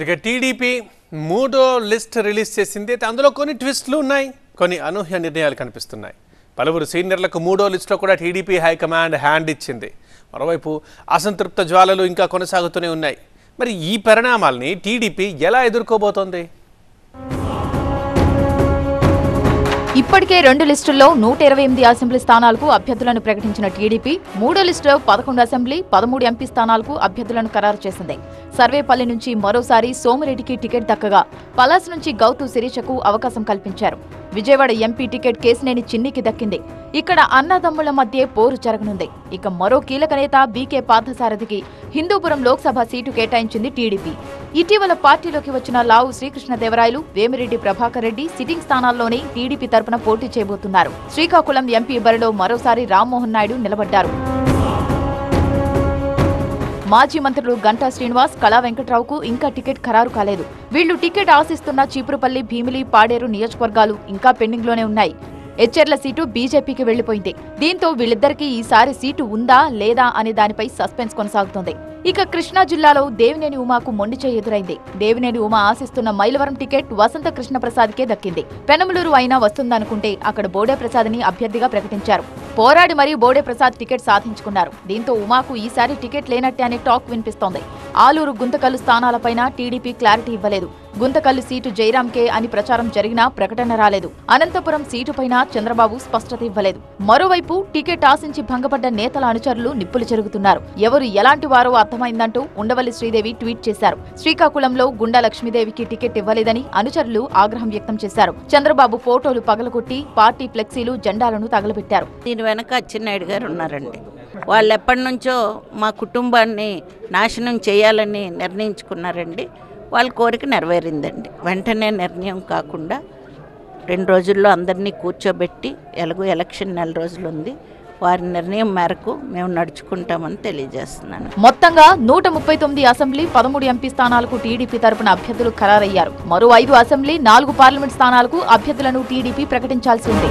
ఇక టీడీపీ మూడో list release చేసింది. అందులో కొన్ని ట్విస్టులు ఉన్నాయి, కొన్ని అనూహ్య నిర్ణయాలు కనిపిస్తున్నాయి. పలువురు సీనియర్లకు మూడో లిస్టులో కూడా టీడీపీ హైకమాండ్ హ్యాండ్ ఇచ్చింది. మరోవైపు అసంతృప్త జ్వాలలు ఇంకా కొనసాగుతూనే ఉన్నాయి. మరి ఈ పరిణామాల్ని టీడీపీ ఎలా ఎదుర్కోబోతోంది? ఇప్పటికే 2 లిస్టుల్లో 128 అసెంబ్లీ స్థానాలకు అభ్యర్థులను ప్రకటించిన టీడీపీ మూడో లిస్టులో 11 అసెంబ్లీ 13 ఎంపీ స్థానాలకు అభ్యర్థులను ఖరారు చేసింది. సర్వేపల్లి నుంచి మరోసారి సోమిరెడ్డికి టికెట్ దక్కగా పలాస్ నుంచి గౌతు శిరీషకు అవకాశం కల్పించారు. విజయవాడ ఎంపీ టికెట్ కేసినేని చిన్నికి దక్కింది. ఇక్కడ అన్నదమ్ముల మధ్య పోరు జరగనుంది. ఇక మరో కీలక నేత బీకే పార్థసారథికి హిందూపురం లోక్సభ సీటు కేటాయించింది టీడీపీ. ఇటీవల పార్టీలోకి వచ్చిన లావు శ్రీకృష్ణదేవరాయలు, వేమిరెడ్డి ప్రభాకర్ రెడ్డి సిట్టింగ్ స్థానాల్లోనే టీడీపీ తరపున పోటీ చేయబోతున్నారు. శ్రీకాకుళం ఎంపీ బరిలో మరోసారి రామ్మోహన్ నాయుడు నిలబడ్డారు. మాజీ మంత్రులు గంటా శ్రీనివాస్, కళా వెంకట్రావుకు ఇంకా టికెట్ ఖరారు కాలేదు. వీళ్లు టికెట్ ఆశిస్తున్న చీపురుపల్లి, భీమిలి, పాడేరు నియోజకవర్గాలు ఇంకా పెండింగ్లోనే ఉన్నాయి. ఎచ్చెర్ల సీటు బీజేపీకి వెళ్లిపోయింది. దీంతో వీళ్ళిద్దరికీ ఈసారి సీటు ఉందా లేదా అనే దానిపై సస్పెన్స్ కొనసాగుతోంది. ఇక కృష్ణా జిల్లాలో దేవినేని ఉమాకు మొండిచేయి ఎదురైంది. దేవినేని ఉమా ఆశిస్తున్న మైలవరం టికెట్ వసంత కృష్ణప్రసాద్కే దక్కింది. పెనమలూరు అయినా వస్తుందనుకుంటే అక్కడ బోడే ప్రసాద్ని అభ్యర్థిగా ప్రకటించారు. పోరాడి మరీ బోడే ప్రసాద్ టికెట్ సాధించుకున్నారు. దీంతో ఉమాకు ఈసారి టికెట్ లేనట్టే అనే టాక్ వినిపిస్తోంది. ఆలూరు, గుంతకల్లు స్థానాలపైన టీడీపీ క్లారిటీ ఇవ్వలేదు. గుంతకల్లు సీటు జయరాంకే అని ప్రచారం జరిగినా ప్రకటన రాలేదు. అనంతపురం సీటుపైన చంద్రబాబు స్పష్టత ఇవ్వలేదు. మరోవైపు టికెట్ ఆశించి భంగపడ్డ నేతల అనుచరులు నిప్పులు చెరుగుతున్నారు. ఎవరు ఎలాంటి వారో అర్థమైందంటూ ఉండవల్లి శ్రీదేవి ట్వీట్ చేశారు. శ్రీకాకుళంలో గుండా లక్ష్మీదేవికి టికెట్ ఇవ్వలేదని అనుచరులు ఆగ్రహం వ్యక్తం చేశారు. చంద్రబాబు ఫోటోలు పగలగొట్టి పార్టీ ఫ్లెక్సీలు, జెండాలను తగలబెట్టారు. దీని వెనక అచ్చెన్నాయుడు గారు ఉన్నారండి. వాళ్ళు ఎప్పటి నుంచో మా కుటుంబాన్ని నాశనం చేయాలని నిర్ణయించుకున్నారండి. వాళ్ళ కోరిక నెరవేరిందండి. వెంటనే నిర్ణయం కాకుండా 2 రోజుల్లో అందరినీ కూర్చోబెట్టి, ఎలాగో ఎలక్షన్ 4 రోజులు ఉంది, వారి నిర్ణయం మేరకు మేము నడుచుకుంటామని తెలియజేస్తున్నాను. మొత్తంగా 139 అసెంబ్లీ 13 ఎంపీ స్థానాలకు టీడీపీ తరపున అభ్యర్థులు ఖరారయ్యారు. మరో 5 అసెంబ్లీ 4 పార్లమెంట్ స్థానాలకు అభ్యర్థులను టీడీపీ ప్రకటించాల్సి ఉంది.